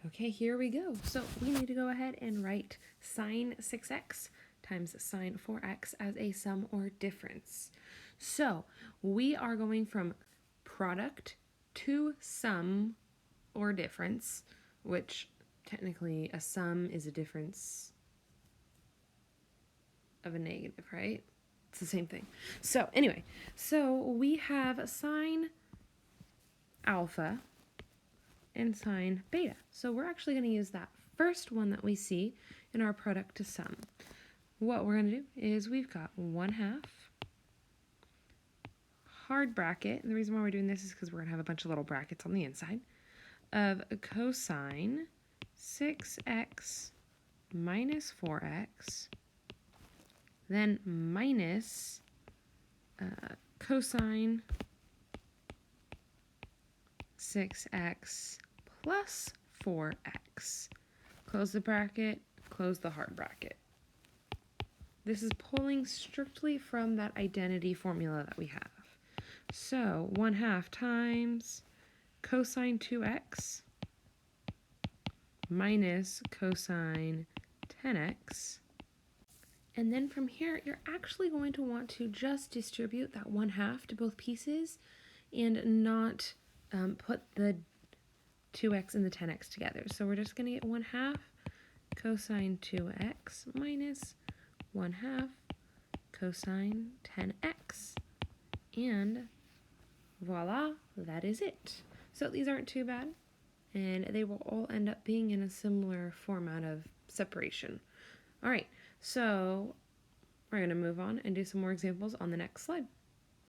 Okay, here we go. So we need to go ahead and write sine 6x times sine 4x as a sum or difference. So we are going from product to sum or difference, which technically a sum is a difference of a negative, right? It's the same thing. So anyway, so we have sine alpha and sine beta. So we're actually going to use that first one that we see in our product to sum. What we're going to do is we've got 1/2 hard bracket, and the reason why we're doing this is because we're going to have a bunch of little brackets on the inside, of cosine 6x minus 4x, then minus cosine 6x plus 4x. Close the bracket, close the hard bracket. This is pulling strictly from that identity formula that we have. So 1/2 times cosine 2x minus cosine 10x. And then from here, you're actually going to want to just distribute that 1/2 to both pieces and not put the 2x and the 10x together. So we're just going to get 1/2 cosine 2x minus 1/2 cosine 10x. And voila, that is it. So these aren't too bad, and they will all end up being in a similar format of separation. All right, so we're going to move on and do some more examples on the next slide.